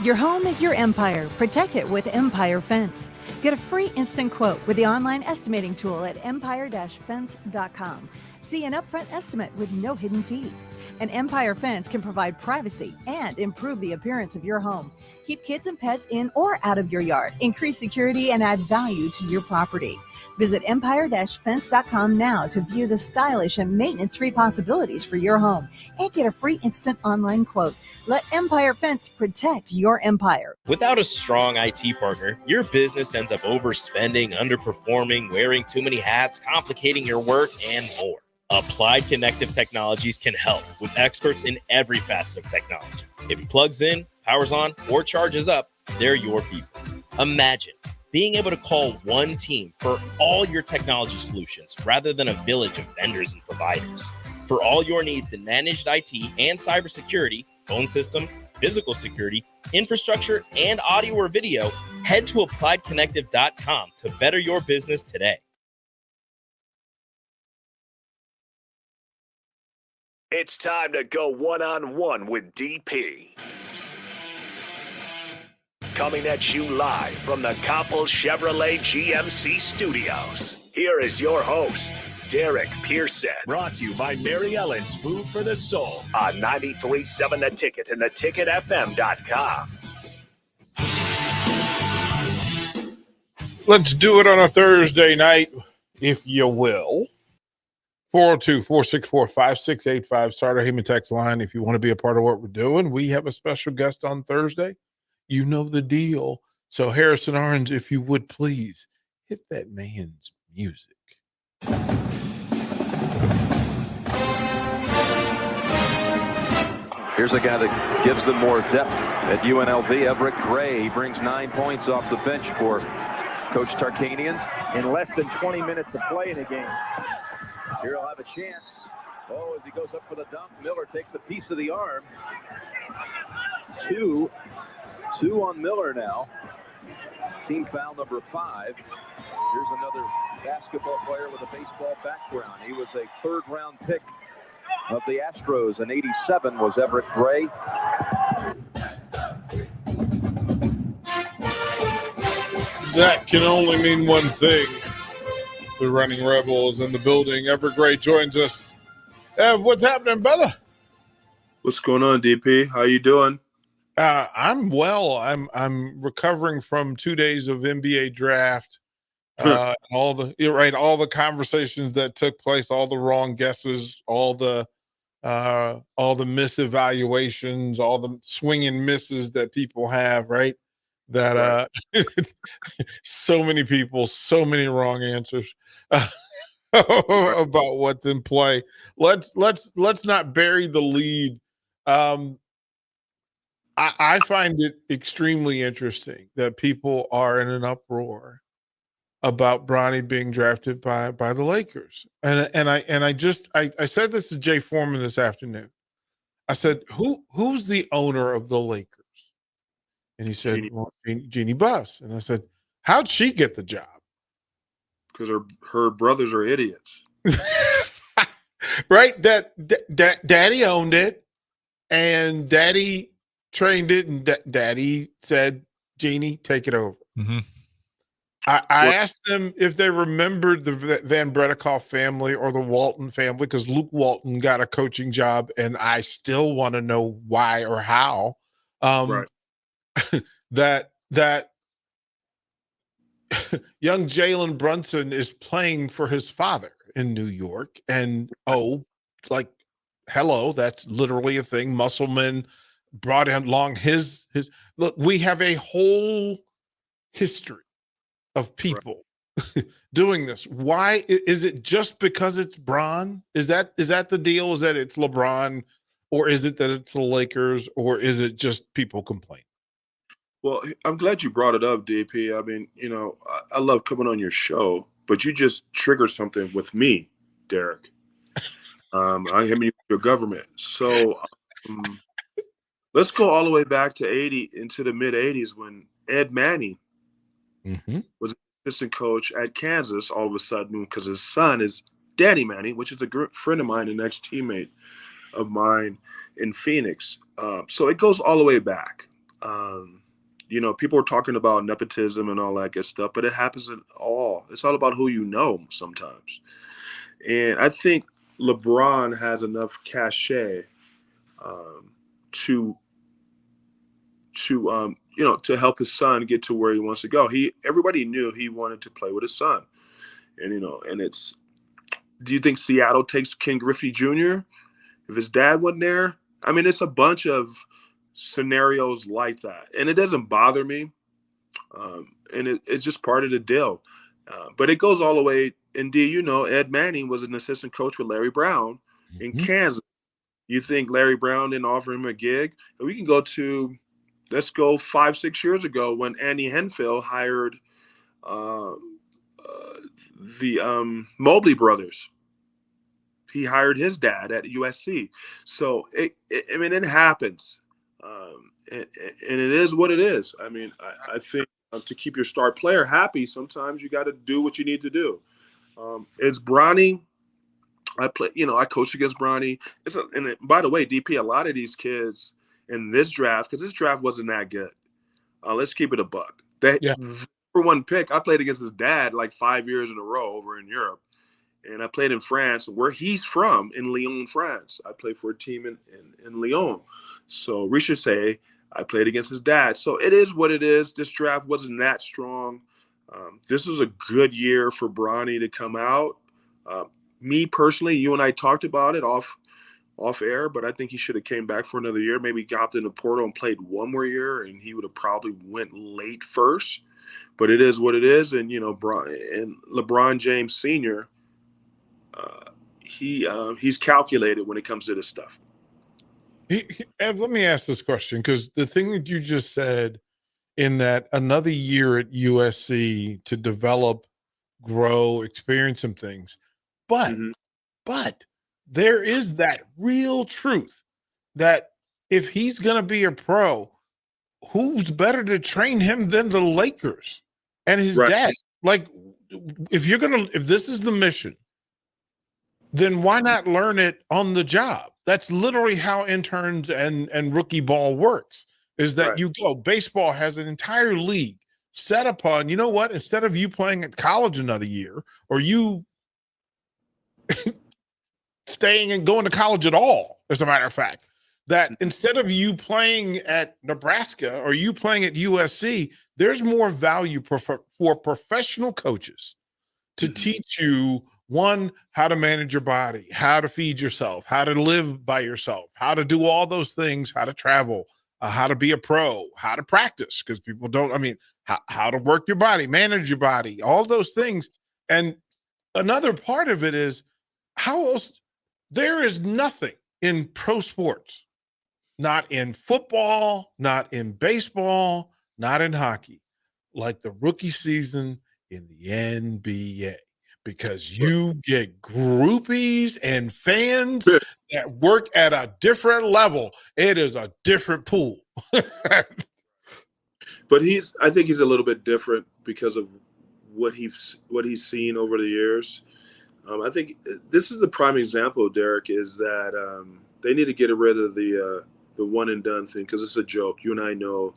Your home is your empire. Protect it with Empire Fence. Get a free instant quote with the online estimating tool at empire-fence.com. See an upfront estimate with no hidden fees. An Empire Fence can provide privacy and improve the appearance of your home. Keep kids and pets in or out of your yard. Increase security and add value to your property. Visit empire-fence.com now to view the stylish and maintenance-free possibilities for your home and get a free instant online quote. Let Empire Fence protect your empire. Without a strong IT partner, your business ends up overspending, underperforming, wearing too many hats, complicating your work, and more. Applied Connective Technologies can help with experts in every facet of technology. If it plugs in, powers on, or charges up, they're your people. Imagine being able to call one team for all your technology solutions rather than a village of vendors and providers. For all your needs in managed IT and cybersecurity, phone systems, physical security, infrastructure, and audio or video, head to appliedconnective.com to better your business today. It's time to go one-on-one with DP. Coming at you live from the Coppel Chevrolet GMC studios. Here is your host, Derek Pearson. Brought to you by Mary Ellen's Food for the Soul on 93.7 The Ticket and theticketfm.com. Let's do it on a Thursday night, if you will. 402-464-5685. Starter Heyman text line. If you want to be a part of what we're doing, we have a special guest on Thursday. You know the deal. So Harrison Orange, if you would please hit that man's music. Here's a guy that gives them more depth at UNLV. Evric Gray brings 9 points off the bench for Coach Tarkanian. In less than 20 minutes of play in the game. Here he'll have a chance. Oh, as he goes up for the dunk, Miller takes a piece of the arm. Two on Miller now. Team foul number 5. Here's another basketball player with a baseball background. He was a third-round pick of the Astros in '87 was Evric Gray. That can only mean one thing. The Running Rebel is in the building. Evric Gray joins us. Ev, what's happening, brother? What's going on, DP? How you doing? I'm well. I'm recovering from 2 days of NBA draft. All the conversations that took place, all the wrong guesses, all the misevaluations, all the swing and misses that people have, right? That so many people, so many wrong answers about what's in play. Let's not bury the lead. I find it extremely interesting that people are in an uproar about Bronny being drafted by the Lakers. And I said this to Jay Foreman this afternoon. I said, who's the owner of the Lakers? And he said, Jeannie Buss. And I said, how'd she get the job? Because her brothers are idiots. Right? Daddy owned it, and Daddy trained it, and Daddy said, Jeannie, take it over. Mm-hmm. I asked them if they remembered the Van Bredekoff family or the Walton family, because Luke Walton got a coaching job, and I still want to know why or how. Right. that young Jalen Brunson is playing for his father in New York, and hello, that's literally a thing. Musselman brought along his look. We have a whole history of people doing this. Why is it just because it's Bron? Is that the deal? Is that it's LeBron, or is it that it's the Lakers, or is it just people complain? Well, I'm glad you brought it up, DP. I mean, I love coming on your show, but you just triggered something with me, Derek. I mean, your government. So let's go all the way back to into the mid 80s when Ed Manning was assistant coach at Kansas all of a sudden, because his son is Danny Manning, which is a good friend of mine, an ex-teammate of mine in Phoenix. So it goes all the way back. You know, people are talking about nepotism and all that good stuff, but it happens in all. It's all about who you know sometimes. And I think LeBron has enough cachet um, to to help his son get to where he wants to go. Everybody knew he wanted to play with his son, and it's. Do you think Seattle takes Ken Griffey Jr. if his dad wasn't there? I mean, it's a bunch of scenarios like that, and it doesn't bother me, and it's just part of the deal. But it goes all the way. Indeed, Ed Manning was an assistant coach with Larry Brown in Kansas. You think Larry Brown didn't offer him a gig? And we can go to, let's go 5-6 years ago when Andy Henfield hired the Mobley brothers. He hired his dad at USC. So, it happens. And it is what it is. I mean, I think to keep your star player happy, sometimes you got to do what you need to do. It's Bronny. I coached against Bronny. And by the way, DP, a lot of these kids in this draft, because this draft wasn't that good. Let's keep it a buck. For one pick, I played against his dad like 5 years in a row over in Europe. And I played in France, where he's from, in Lyon, France. I played for a team in Lyon. So Richard I played against his dad. So it is what it is. This draft wasn't that strong. This was a good year for Bronny to come out. Me personally, you and I talked about it off air, but I think he should have came back for another year. Maybe got in the portal and played one more year, and he would have probably went late first. But it is what it is, and LeBron James Sr. He's calculated when it comes to this stuff. Ev, let me ask this question, because the thing that you just said, in that another year at USC to develop, grow, experience some things, but there is that real truth that if he's going to be a pro, who's better to train him than the Lakers and his dad? Like, if this is the mission, then why not learn it on the job? That's literally how interns and rookie ball works, is that you go. Baseball has an entire league set upon, you know what, instead of you playing at college another year, or you staying and going to college at all, as a matter of fact, that instead of you playing at Nebraska or you playing at USC, there's more value for professional coaches to teach you, one, how to manage your body, how to feed yourself, how to live by yourself, how to do all those things, how to travel, how to be a pro, how to practice, because people don't, how to work your body, manage your body, all those things. And another part of it is, how else? There is nothing in pro sports, not in football, not in baseball, not in hockey, like the rookie season in the NBA. Because you get groupies and fans that work at a different level. It is a different pool. But I think he's a little bit different because of what he's seen over the years. I think this is a prime example, Derek, is that they need to get rid of the one and done thing, because it's a joke. You and I know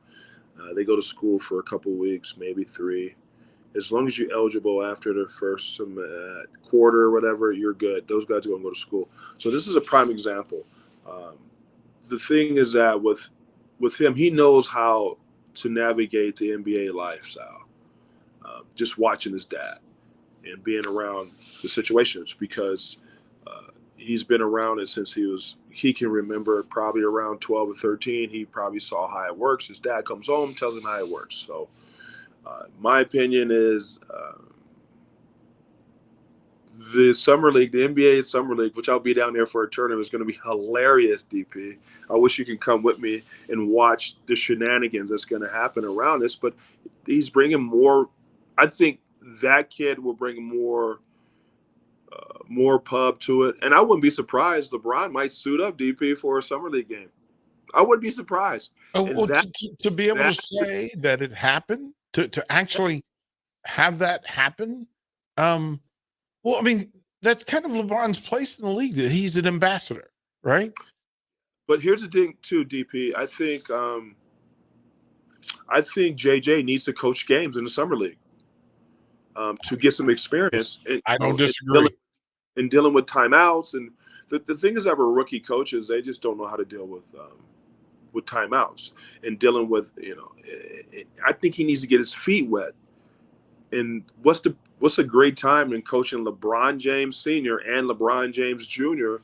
they go to school for a couple of weeks, maybe 3. As long as you're eligible after the first quarter or whatever, you're good. Those guys are going to go to school. So this is a prime example. The thing is that with him, he knows how to navigate the NBA lifestyle. Just watching his dad and being around the situations, because he's been around it since he can remember, probably around 12 or 13. He probably saw how it works. His dad comes home, tells him how it works. So my opinion is the summer league, the NBA summer league, which I'll be down there for a tournament, is going to be hilarious, DP. I wish you could come with me and watch the shenanigans that's going to happen around this. But he's bringing more. I think that kid will bring more pub to it. And I wouldn't be surprised LeBron might suit up, DP, for a summer league game. I wouldn't be surprised. To be able to say that it happened, to actually have that happen, that's kind of LeBron's place in the league. That he's an ambassador, right? But here's the thing, too, DP. I think I think JJ needs to coach games in the summer league to get some experience. I don't disagree. In dealing with timeouts, and the thing is that we're rookie coaches, they just don't know how to deal with timeouts and dealing with, I think he needs to get his feet wet. And what's a great time in coaching LeBron James Sr. and LeBron James Jr.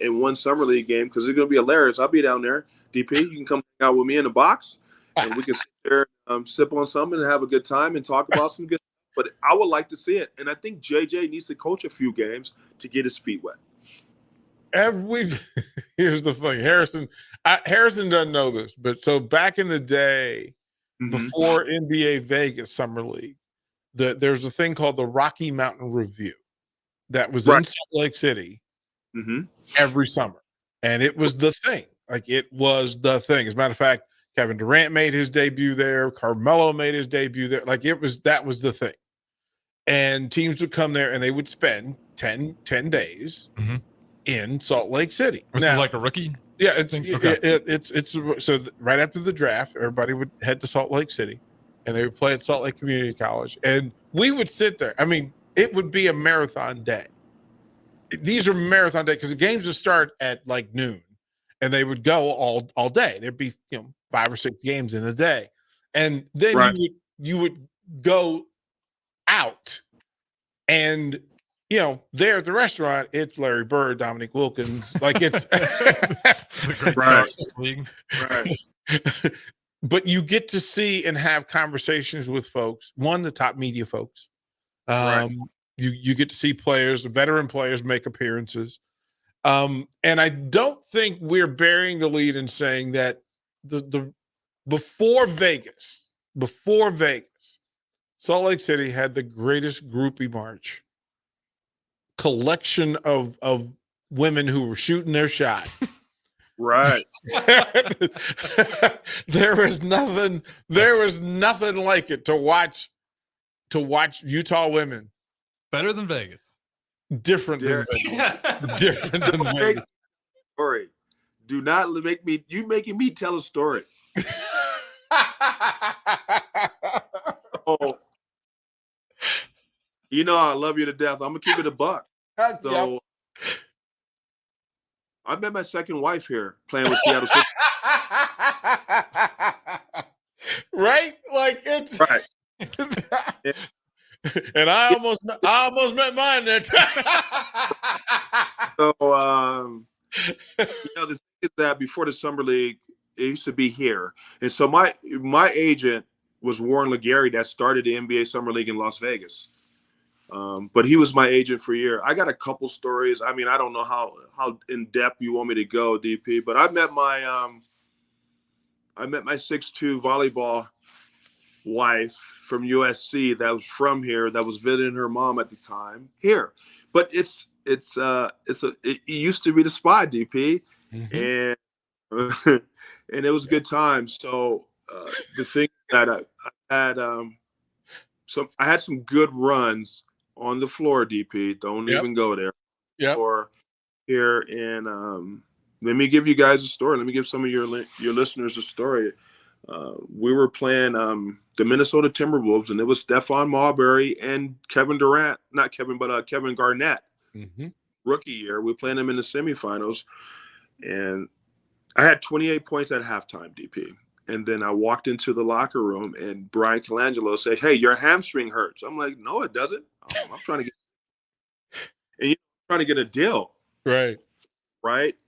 in one summer league game, because it's going to be hilarious. I'll be down there. DP, you can come hang out with me in the box, and we can sit there, sip on something and have a good time and talk about some good. But I would like to see it, and I think JJ needs to coach a few games to get his feet wet. Here's the thing, Harrison doesn't know this, but so back in the day, before NBA Vegas Summer League, there's a thing called the Rocky Mountain Review that was in Salt Lake City every summer, and it was the thing. Like, it was the thing. As a matter of fact, Kevin Durant made his debut there. Carmelo made his debut there. Like, that was the thing. And teams would come there and they would spend 10 days in Salt Lake City. This is like a rookie? Yeah, it's so right after the draft, everybody would head to Salt Lake City and they would play at Salt Lake Community College. And we would sit there. I mean, it would be a marathon day. These are marathon days because the games would start at like noon and they would go all day. There'd be 5 or 6 games in a day. And then you would go out and there at the restaurant, it's Larry Bird, Dominique Wilkins, like it's right. But you get to see and have conversations with folks, the top media folks. You get to see players, veteran players, make appearances. And I don't think we're bearing the lead in saying that the before Vegas, Salt Lake City had the greatest groupie march collection of women who were shooting their shot. Right. There was nothing like it to watch Utah women. Better than Vegas. Different than Vegas. Different than Vegas. Story. Do not make me. You making me tell a story. Oh, I love you to death. I'm gonna keep it a buck. So, I met my second wife here playing with Seattle City. Right? Like, it's right. And I almost met mine there. So, the thing is that before the summer league, it used to be here, and so my agent was Warren Legary that started the NBA Summer League in Las Vegas. But he was my agent for a year. I got a couple stories. I mean, I don't know how in depth you want me to go, DP, but I met my 6'2" volleyball wife from USC that was from here, that was visiting her mom at the time here. But it used to be the spot, DP, and and it was a good time. So the thing that I had some good runs on the floor, DP. Don't even go there. Yeah. Or here, and let me give you guys a story. Let me give some of your listeners a story. We were playing the Minnesota Timberwolves, and it was Stephon Marbury and Kevin Durant, not Kevin, but Kevin Garnett, rookie year. We played them in the semifinals, and I had 28 points at halftime, DP. And then I walked into the locker room, and Brian Colangelo said, "Hey, your hamstring hurts." I'm like, "No, it doesn't. I'm trying to get a deal." Right.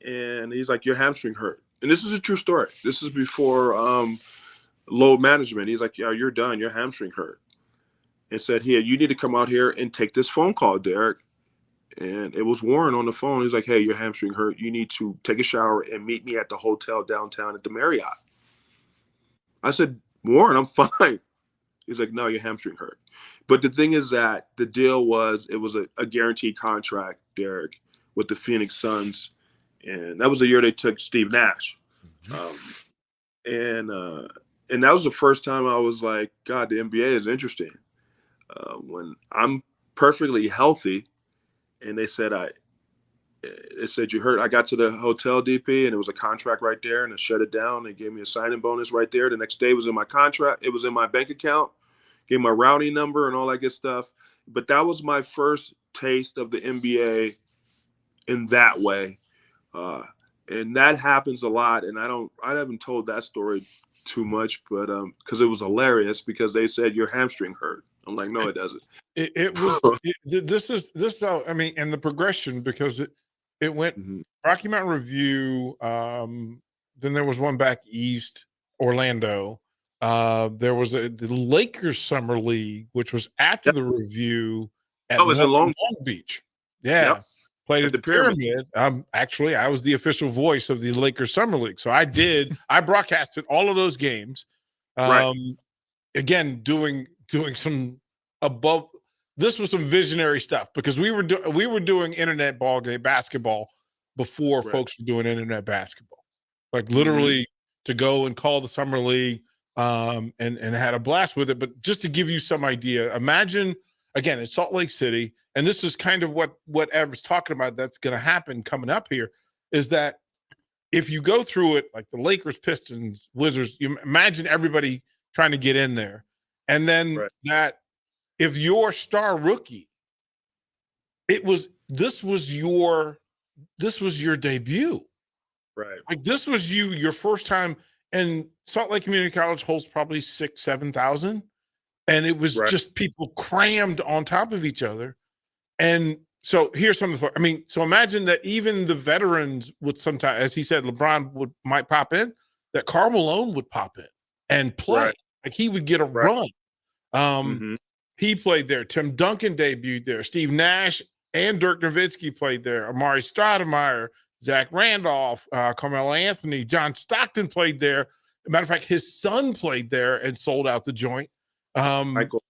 And he's like, "Your hamstring hurt." And this is a true story. This is before load management. He's like, "Yeah, you're done. Your hamstring hurt." And said, "Here, you need to come out here and take this phone call, Derek." And it was Warren on the phone. He's like, "Hey, your hamstring hurt. You need to take a shower and meet me at the hotel downtown at the Marriott." I said, "Warren, I'm fine." He's like, "No, your hamstring hurt." But the thing is that the deal was, it was a guaranteed contract, Derek, with the Phoenix Suns. And that was the year they took Steve Nash. And that was the first time I was like, God, the NBA is interesting. When I'm perfectly healthy, and they said it said you hurt. I got to the hotel, DP, and it was a contract right there, and I shut it down. They gave me a signing bonus right there. The next day was in my contract. It was in my bank account. Gave my routing number and all that good stuff. But that was my first taste of the NBA in that way. And that happens a lot. And I haven't told that story too much, but because it was hilarious because they said your hamstring hurt. I'm like, no, it doesn't. I mean, and the progression, because it went Rocky Mountain Review. Then there was one back east, Orlando. There was the Lakers Summer League, which was after the Review at in Long Beach. Yeah. Yep. Played at the Pyramid. Actually, I was the official voice of the Lakers Summer League. So I broadcasted all of those games. Again, doing some above. This was some visionary stuff because we were doing internet basketball before folks were doing internet basketball. Like literally to go and call the Summer League and had a blast with it. But just to give you some idea, imagine again in Salt Lake City, and this is kind of what Everett's talking about that's going to happen coming up here, is that if you go through it like the Lakers, Pistons, Wizards, you imagine everybody trying to get in there. And then that if your star rookie, this was your debut. Right. Like this was your first time, and Salt Lake Community College holds probably 6,000-7,000. And it was just people crammed on top of each other. And so here's some of the, I mean, so imagine that even the veterans would sometimes, as he said, LeBron might pop in, that Karl Malone would pop in and play. Like he would get a run. He played there. Tim Duncan debuted there. Steve Nash and Dirk Nowitzki played there. Amari Stoudemire, Zach Randolph, Carmelo Anthony, John Stockton played there. As a matter of fact, his son played there and sold out the joint. Michael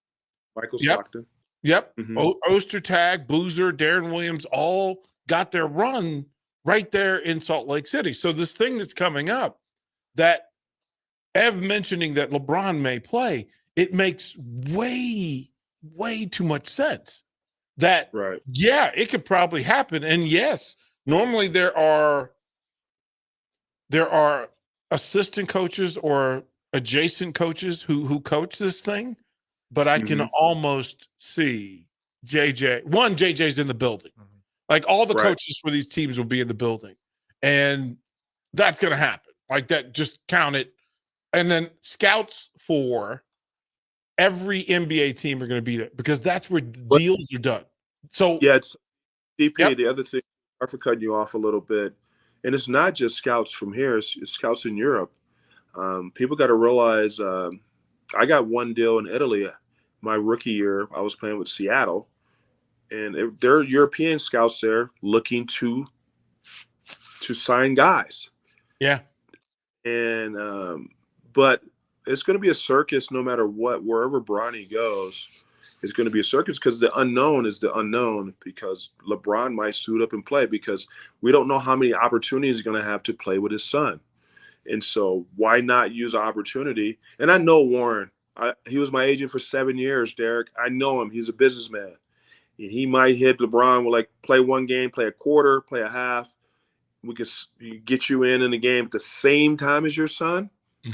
Stockton. Yep. Ostertag, Boozer, Darren Williams all got their run right there in Salt Lake City. So this thing that's coming up that Ev mentioning that LeBron may play, it makes way too much sense that, it could probably happen. And yes, normally there are assistant coaches or adjacent coaches who coach this thing, but I can almost see JJ's in the building. Like all the coaches for these teams will be in the building, and that's going to happen. Like that, just count it. And then scouts for every NBA team are going to be there because that's where deals are done. So it's DP. The other thing, sorry for cutting you off a little bit, and it's not just scouts from here; it's scouts in Europe. People got to realize I got one deal in Italy. My rookie year, I was playing with Seattle, and there are European scouts there looking to sign guys. Yeah, and but it's going to be a circus no matter what. Wherever Bronny goes, it's going to be a circus because the unknown is the unknown. Because LeBron might suit up and play because we don't know how many opportunities he's going to have to play with his son. And so why not use an opportunity? And I know Warren. He was my agent for 7 years, Derek. I know him. He's a businessman. And he might hit LeBron with play one game, play a quarter, play a half. We could get you in the game at the same time as your son.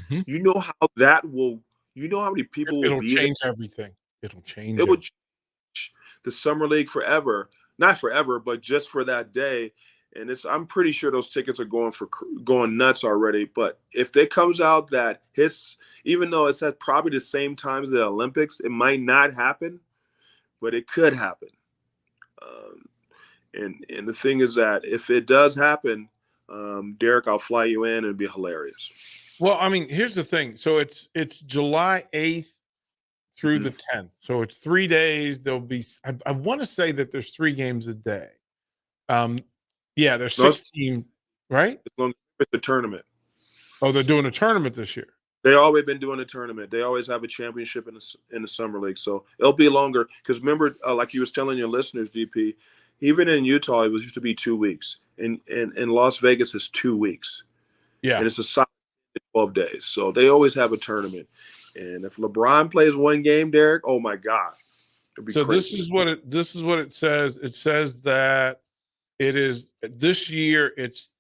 You know how that will – you know how many people will be – It'll change everything. It'll change it. Would change the Summer League forever. Not forever, but just for that day. And I'm pretty sure those tickets are going nuts already. But if it comes out that even though it's at probably the same time as the Olympics, it might not happen, but it could happen. And the thing is that if it does happen, Derek, I'll fly you in and it'd be hilarious. Well, I mean, here's the thing. So it's July 8th through the 10th. So it's 3 days. There'll be, I want to say that there's 3 games a day. Yeah, there's 16, right? It's the tournament. Oh, they're doing a tournament this year. They always been doing a tournament. They always have a championship in the Summer League. So it'll be longer. Because remember, like you was telling your listeners, DP, even in Utah, it used to be 2 weeks. In Las Vegas, it's 2 weeks. Yeah. And it's a solid 12 days. So they always have a tournament. And if LeBron plays one game, Derek, oh my God. So crazy. This is what it says. It says that It is this year. It's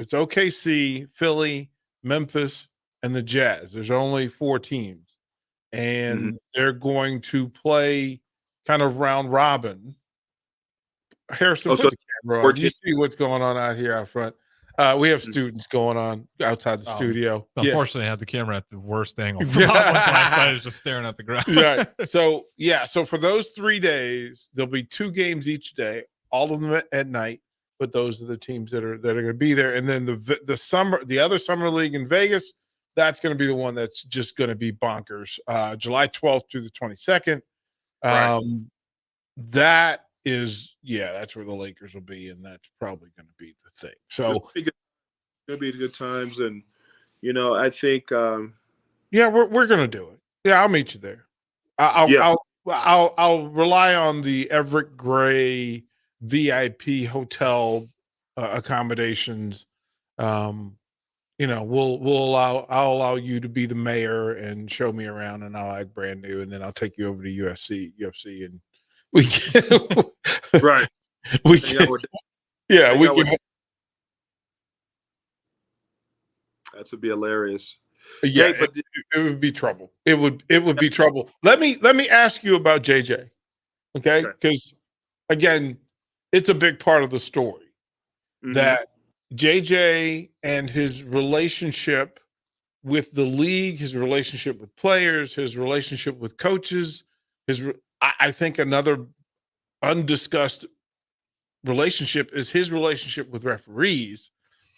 OKC, Philly, Memphis, and the Jazz. There's only 4 teams, and they're going to play kind of round robin. Harrison, put the camera on. You see what's going on out here out front. We have students going on outside the studio. Unfortunately, I had the camera at the worst angle. Last night I was just staring at the ground. Right. So for those 3 days, there'll be 2 games each day, all of them at night. But those are the teams that are going to be there. And then the other summer league in Vegas, that's going to be the one that's just going to be bonkers. July 12th through the 22nd. Right. That is, that's where the Lakers will be, and that's probably going to be the thing. So it's going to be good times, and I think we're going to do it. Yeah, I'll meet you there. I'll rely on the Evric Gray VIP hotel accommodations. I'll allow you to be the mayor and show me around, and I'll act brand new, and then I'll take you over to UFC, and we can right. We can, we can. That would be hilarious. Yeah, but it would be trouble. It would be trouble. Let me ask you about JJ, okay? Because again, it's a big part of the story that JJ and his relationship with the league, his relationship with players, his relationship with coaches, I think another undiscussed relationship is his relationship with referees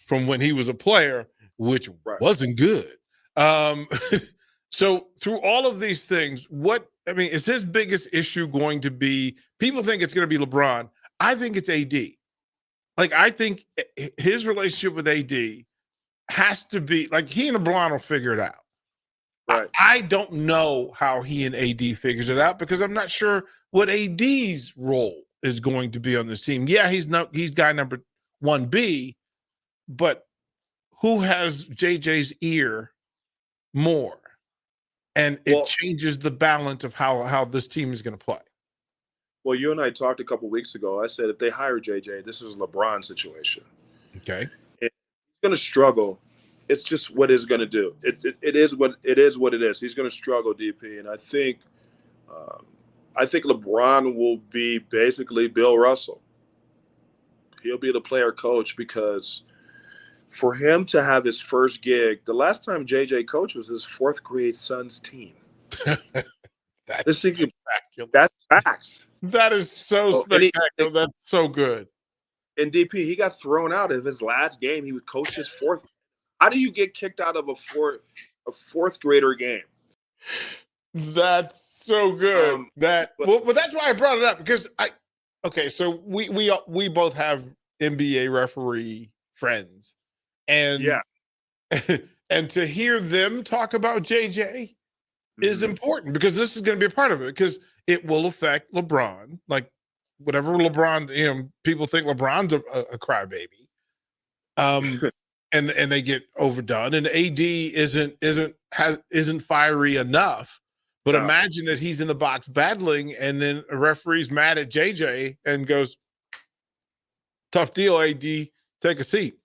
from when he was a player, which wasn't good. So through all of these things, is his biggest issue going to be, people think it's going to be LeBron. I think it's AD. Like, I think his relationship with AD has to be, like, he and LeBron will figure it out. Right. I don't know how he and AD figures it out, because I'm not sure what AD's role is going to be on this team. Yeah, he's guy number 1B, but who has JJ's ear more? And it changes the balance of how this team is going to play. Well, you and I talked a couple weeks ago. I said if they hire JJ, this is a LeBron situation. Okay. He's going to struggle. It's just what he's going to do. It is what it is. He's going to struggle, DP. And I think LeBron will be basically Bill Russell. He'll be the player coach, because for him to have his first gig, the last time JJ coached was his 4th grade son's team. That's facts. That is so spectacular. That's so good. And DP, he got thrown out of his last game. He would coach his 4th. How do you get kicked out of a 4th grader game? That's so good. But that's why I brought it up, because so we both have NBA referee friends, and and to hear them talk about JJ is important, because this is going to be a part of it, because it will affect LeBron. Like, whatever LeBron, people think LeBron's a crybaby, and they get overdone, and AD isn't fiery enough. But imagine that he's in the box battling, and then a referee's mad at JJ and goes, "Tough deal, AD. Take a seat."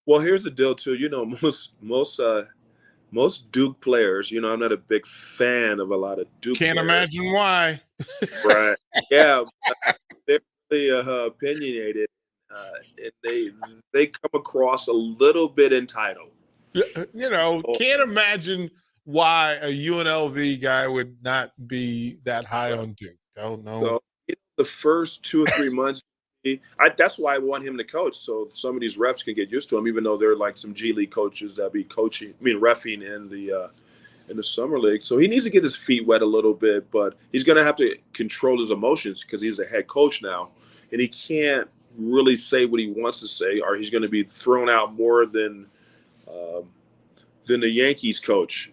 Well, here's the deal too. Most Duke players, I'm not a big fan of a lot of Duke Can't players. Imagine why. Right. Yeah. They're really opinionated. And they come across a little bit entitled. Can't imagine why a UNLV guy would not be that high on Duke. I don't know. So, the first 2 or 3 months, that's why I want him to coach, so some of these refs can get used to him, even though they're like some G League coaches that be reffing in the summer league. So he needs to get his feet wet a little bit, but he's going to have to control his emotions, because he's a head coach now, and he can't really say what he wants to say, or he's going to be thrown out more than the Yankees coach.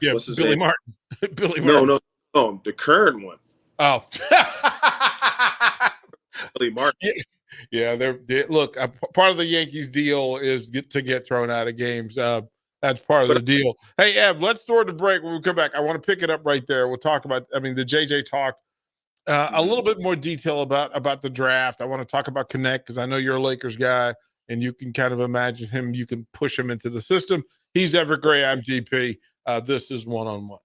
What's his Billy name? Martin. Billy Martin. No, the current one. Oh. Billy Martin. Yeah, look, part of the Yankees deal is to get thrown out of games. That's part of the deal. Hey, Ev, let's throw it to break. When we come back, I want to pick it up right there. We'll talk about, the JJ talk. A little bit more detail about the draft. I want to talk about Connect because I know you're a Lakers guy, and you can kind of imagine him. You can push him into the system. He's Evric Gray. I'm GP. This is one-on-one.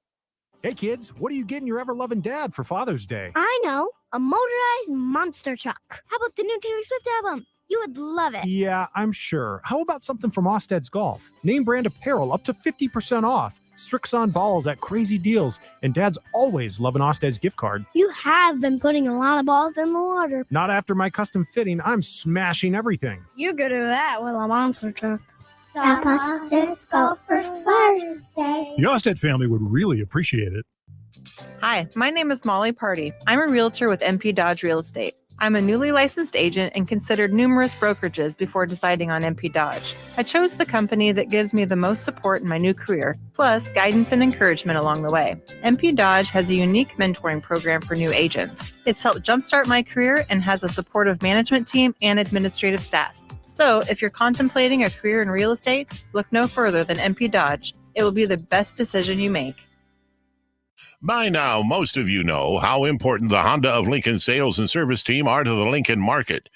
Hey, kids, what are you getting your ever-loving dad for Father's Day? I know, a motorized monster truck. How about the new Taylor Swift album? You would love it. Yeah, I'm sure. How about something from Osted's Golf? Name brand apparel up to 50% off. Strixon balls at crazy deals. And Dad's always loving Osted's gift card. You have been putting a lot of balls in the water. Not after my custom fitting. I'm smashing everything. You're good at that with a monster truck. Stop Osted's Golf for Father's Day. The Osted family would really appreciate it. Hi, my name is Molly Party. I'm a realtor with MP Dodge Real Estate. I'm a newly licensed agent and considered numerous brokerages before deciding on MP Dodge. I chose the company that gives me the most support in my new career, plus guidance and encouragement along the way. MP Dodge has a unique mentoring program for new agents. It's helped jumpstart my career and has a supportive management team and administrative staff. So if you're contemplating a career in real estate, look no further than MP Dodge. It will be the best decision you make. By now, most of you know how important the Honda of Lincoln sales and service team are to the Lincoln market.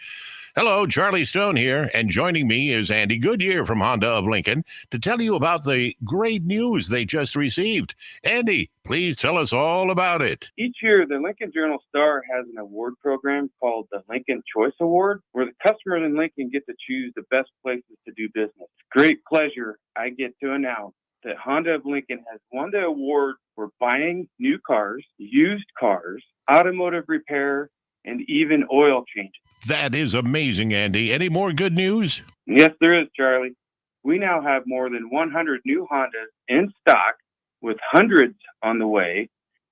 Hello, Charlie Stone here, and joining me is Andy Goodyear from Honda of Lincoln to tell you about the great news they just received. Andy, please tell us all about it. Each year, the Lincoln Journal-Star has an award program called the Lincoln Choice Award, where the customers in Lincoln get to choose the best places to do business. Great pleasure I get to announce that Honda of Lincoln has won the award for buying new cars, used cars, automotive repair, and even oil changes. That is amazing, Andy. Any more good news? Yes, there is, Charlie. We now have more than 100 new Hondas in stock, with hundreds on the way,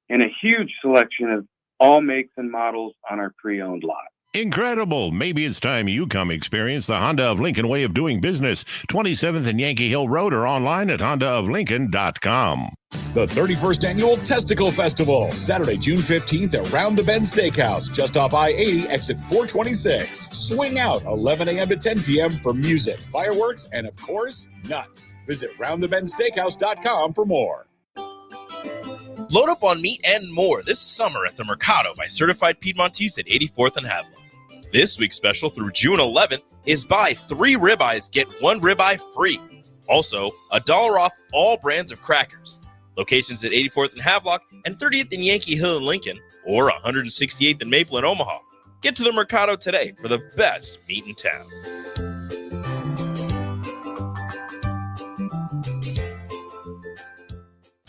and a huge selection of all makes and models on our pre-owned lot. Incredible. Maybe it's time you come experience the Honda of Lincoln way of doing business. 27th and Yankee Hill Road or online at hondaoflincoln.com. The 31st Annual Testicle Festival, Saturday, June 15th at Round the Bend Steakhouse, just off I-80, exit 426. Swing out 11 a.m. to 10 p.m. for music, fireworks, and, of course, nuts. Visit roundthebendsteakhouse.com for more. Load up on meat and more this summer at the Mercado by Certified Piedmontese at 84th and Haviland. This week's special through June 11th is buy 3 ribeyes, get 1 ribeye free. Also, $1 off all brands of crackers. Locations at 84th and Havelock and 30th and Yankee Hill in Lincoln, or 168th and Maple in Omaha. Get to the Mercado today for the best meat in town.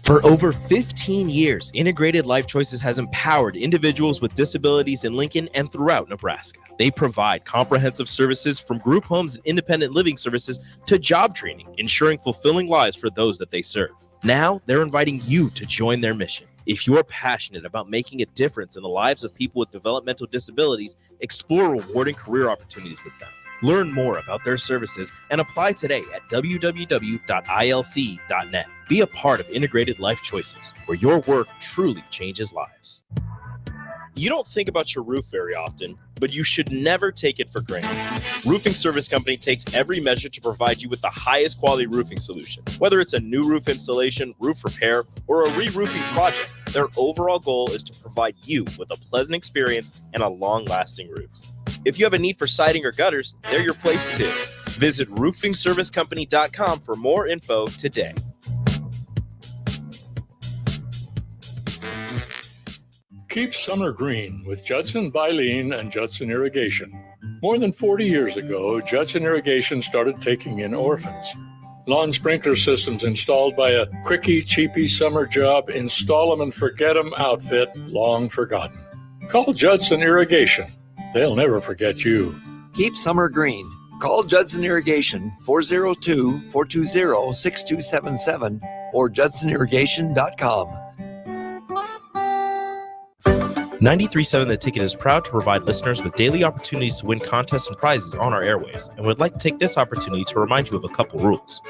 For over 15 years, Integrated Life Choices has empowered individuals with disabilities in Lincoln and throughout Nebraska. They provide comprehensive services from group homes and independent living services to job training, ensuring fulfilling lives for those that they serve. Now, they're inviting you to join their mission. If you're passionate about making a difference in the lives of people with developmental disabilities, explore rewarding career opportunities with them. Learn more about their services and apply today at www.ilc.net. Be a part of Integrated Life Choices, where your work truly changes lives. You don't think about your roof very often, but you should never take it for granted. Roofing Service Company takes every measure to provide you with the highest quality roofing solution. Whether it's a new roof installation, roof repair, or a re-roofing project, their overall goal is to provide you with a pleasant experience and a long-lasting roof. If you have a need for siding or gutters, they're your place too. Visit roofingservicecompany.com for more info today. Keep summer green with Judson Bylene and Judson Irrigation. More than 40 years ago, Judson Irrigation started taking in orphans. Lawn sprinkler systems installed by a quickie, cheapy summer job, install 'em and forget 'em outfit long forgotten. Call Judson Irrigation. They'll never forget you. Keep summer green. Call Judson Irrigation 402-420-6277 or judsonirrigation.com. 93.7 The Ticket is proud to provide listeners with daily opportunities to win contests and prizes on our airwaves, and would like to take this opportunity to remind you of a couple rules.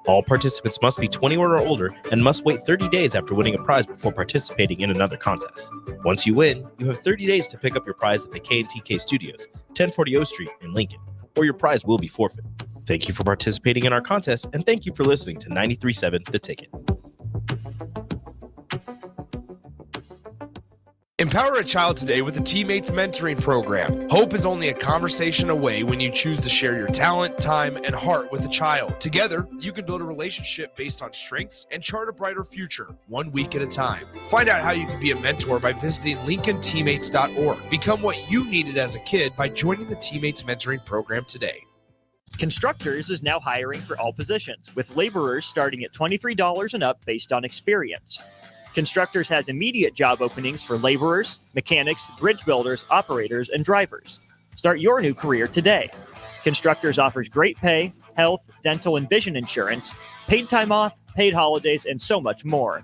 All participants must be 21 or older and must wait 30 days after winning a prize before participating in another contest. Once you win, you have 30 days to pick up your prize at the K&TK Studios, 1040 O Street in Lincoln, or your prize will be forfeit. Thank you for participating in our contest, and thank you for listening to 93.7 The Ticket. Empower a child today with the Teammates Mentoring Program. Hope is only a conversation away when you choose to share your talent, time, and heart with a child. Together, you can build a relationship based on strengths and chart a brighter future, 1 week at a time. Find out how you can be a mentor by visiting LincolnTeammates.org. Become what you needed as a kid by joining the Teammates Mentoring Program today. Constructors is now hiring for all positions, with laborers starting at $23 and up based on experience. Constructors has immediate job openings for laborers, mechanics, bridge builders, operators, and drivers. Start your new career today. Constructors offers great pay, health, dental, and vision insurance, paid time off, paid holidays, and so much more.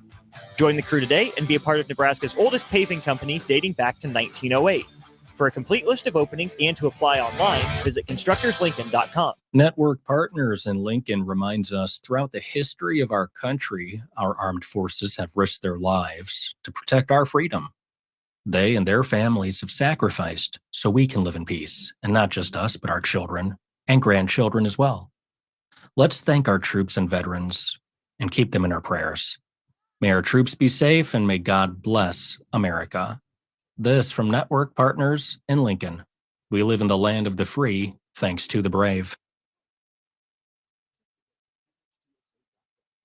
Join the crew today and be a part of Nebraska's oldest paving company dating back to 1908. For a complete list of openings and to apply online, visit constructorslincoln.com. Network Partners in Lincoln reminds us throughout the history of our country, our armed forces have risked their lives to protect our freedom. They and their families have sacrificed so we can live in peace, and not just us, but our children and grandchildren as well. Let's thank our troops and veterans and keep them in our prayers. May our troops be safe and may God bless America. This from Network Partners in Lincoln. We live in the land of the free, thanks to the brave.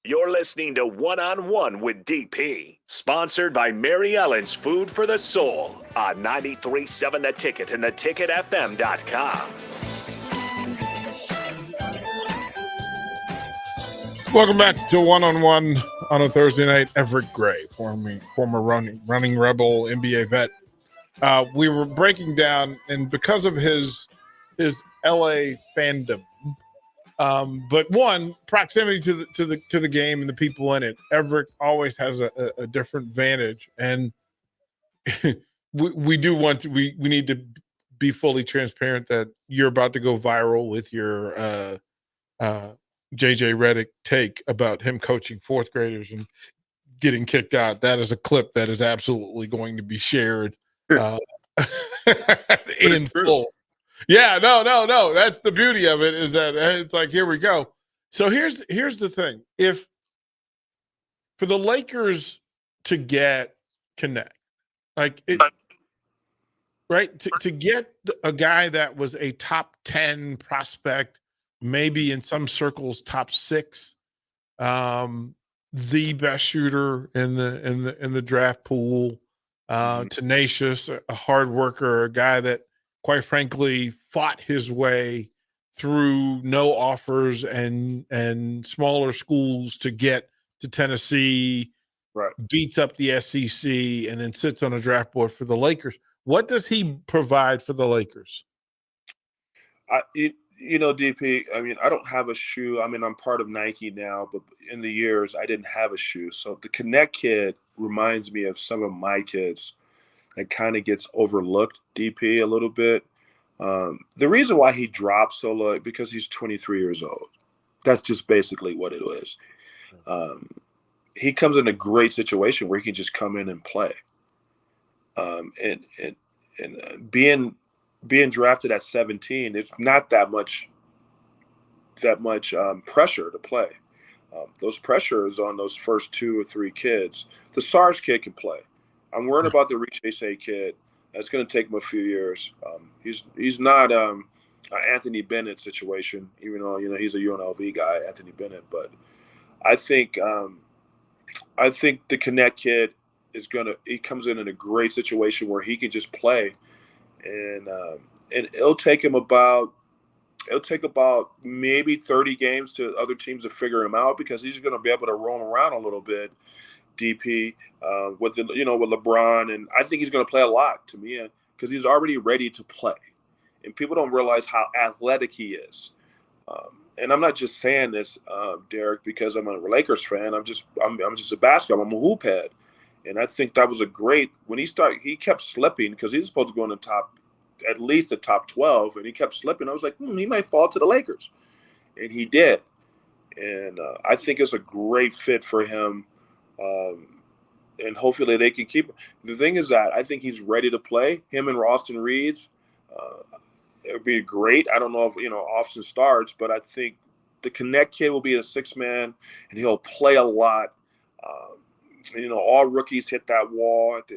You're listening to One-on-One with DP, sponsored by Mary Ellen's Food for the Soul on 93.7 The Ticket and theticketfm.com. Welcome back to One-on-One on a Thursday night. Evric Gray, former running Rebel NBA vet. We were breaking down, and because of his LA fandom, but one, proximity to the game and the people in it. Evric always has a different vantage, and we need to be fully transparent that you're about to go viral with your JJ Redick take about him coaching fourth graders and getting kicked out. That is a clip that is absolutely going to be shared in full. Yeah, no. That's the beauty of it, is that it's like, here we go. So here's the thing. If for the Lakers to connect, like it, right, to get a guy that was a top 10 prospect, maybe in some circles top 6, the best shooter in the draft pool, tenacious, a hard worker, a guy that quite frankly fought his way through no offers and smaller schools to get to Tennessee, right, beats up the SEC, and then sits on a draft board for the Lakers. What does he provide for the Lakers? DP, I mean, I don't have a shoe. I mean, I'm part of Nike now, but in the years, I didn't have a shoe. So the Connect kid reminds me of some of my kids that kind of gets overlooked, DP, a little bit. The reason why he drops so low, because he's 23 years old. That's just basically what it is. He comes in a great situation where he can just come in and play. And being drafted at 17, it's not that much pressure to play. Those pressures on those first 2 or 3 kids. The SARS kid can play. I'm worried about the Richese kid. That's going to take him a few years. He's not an Anthony Bennett situation, even though he's a UNLV guy, Anthony Bennett. But I think the Connect kid he comes in a great situation where he can just play, and it'll take about maybe 30 games to other teams to figure him out, because he's going to be able to roam around a little bit, DP, with LeBron, and I think he's going to play a lot, to me, because he's already ready to play, and people don't realize how athletic he is. And I'm not just saying this, Derek, because I'm a Lakers fan. I'm just a basketball. I'm a hoop head, and I think that was a great when he kept slipping, because he's supposed to go in the top, at least the top 12, and he kept slipping. I was like, he might fall to the Lakers, and he did. And I think it's a great fit for him, and hopefully they can keep. The thing is that I think he's ready to play. Him and Austin Reeves, it would be great. I don't know if Austin starts, but I think the Connect kid will be a 6-man, and he'll play a lot. all rookies hit that wall at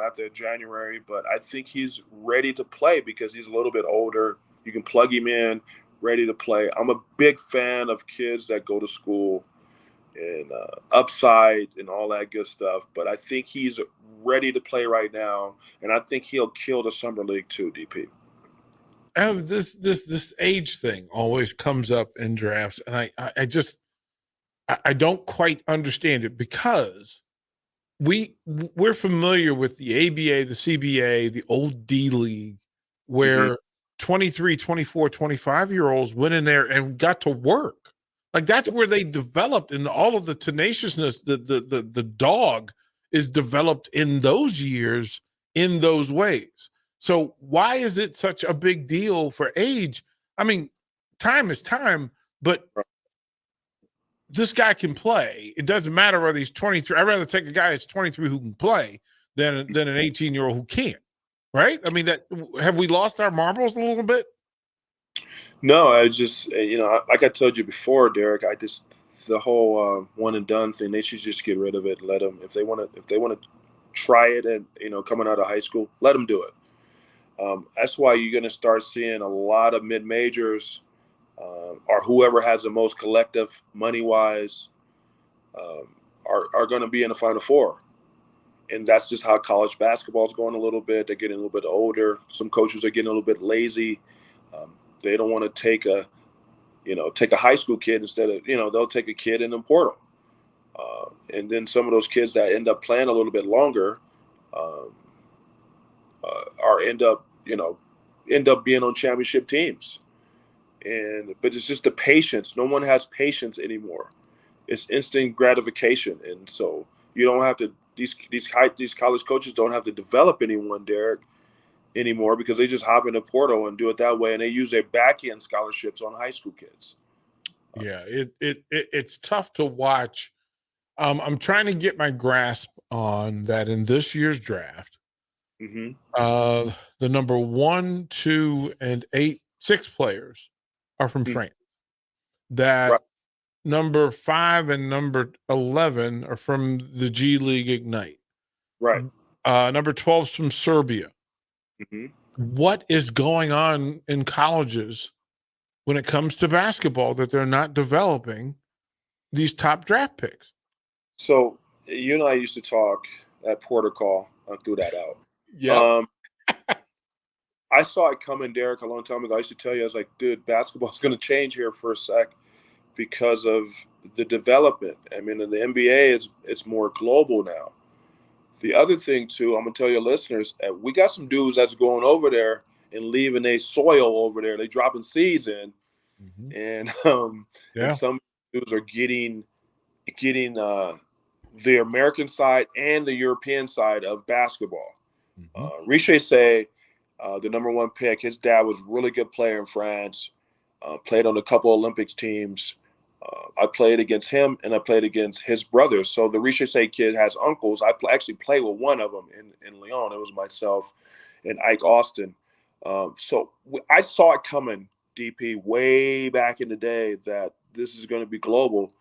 after January, but I think he's ready to play because he's a little bit older. You can plug him in, ready to play. I'm a big fan of kids that go to school and upside and all that good stuff, but I think he's ready to play right now, and I think he'll kill the summer league too, DP. This age thing always comes up in drafts, and I don't quite understand it because we're familiar with the ABA, the CBA, the old D League, where 23, 24, 25-year-olds went in there and got to work. Like that's where they developed, and all of the tenaciousness, the dog is developed in those years in those ways. So why is it such a big deal for age? I mean, time is time, but this guy can play. It doesn't matter whether he's 23. I'd rather take a guy that's 23 who can play than an 18-year-old who can't. Right? I mean, have we lost our marbles a little bit? No, I just like I told you before, Derek. The whole one and done thing. They should just get rid of it. Let them if they want to try it and coming out of high school, let them do it. That's why you're going to start seeing a lot of mid majors. Or whoever has the most collective money-wise are going to be in the Final Four. And that's just how college basketball is going a little bit. They're getting a little bit older. Some coaches are getting a little bit lazy. They don't want to take a high school kid instead of, they'll take a kid in the portal. And then some of those kids that end up playing a little bit longer end up being on championship teams. But it's just the patience. No one has patience anymore. It's instant gratification, and so you don't have to. These college coaches don't have to develop anyone, Derek, anymore because they just hop in the portal and do it that way, and they use their back end scholarships on high school kids. Yeah, it's tough to watch. I'm trying to get my grasp on that in this year's draft. The number 1, 2, and 6 players are from France. That number 5 and number 11 are from the G League Ignite. Right. Number 12 is from Serbia. What is going on in colleges when it comes to basketball that they're not developing these top draft picks? So you and I used to talk at Porter Call. I threw that out. Yeah. I saw it coming, Derek, a long time ago. I used to tell you, I was like, dude, basketball's going to change here for a sec because of the development. I mean, in the NBA, it's more global now. The other thing, too, I'm going to tell your listeners, we got some dudes that's going over there and leaving a soil over there. They dropping seeds in. And some dudes are getting the American side and the European side of basketball. Riche say, the number 1 pick, his dad was a really good player in France, played on a couple Olympics teams. I played against him and I played against his brothers. So the Riche kid has uncles. I actually played with one of them in Lyon. It was myself and Ike Austin. So I saw it coming, DP, way back in the day that this is going to be global,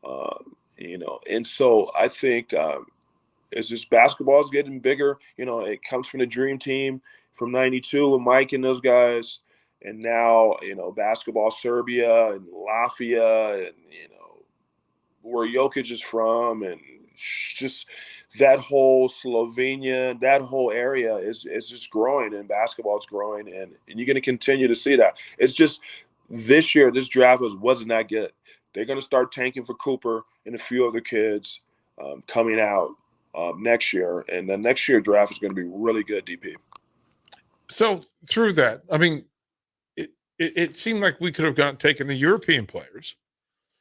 And so I think as this basketball is getting bigger, it comes from the Dream Team from '92 with Mike and those guys. And now, basketball, Serbia and Latvia and, where Jokic is from and just that whole Slovenia, that whole area is just growing and basketball is growing. And you're going to continue to see that. It's just this year, this draft wasn't that good. They're going to start tanking for Cooper and a few other kids coming out next year. And the next year draft is going to be really good, DP. So through that, I mean, it seemed like we could have taken the European players.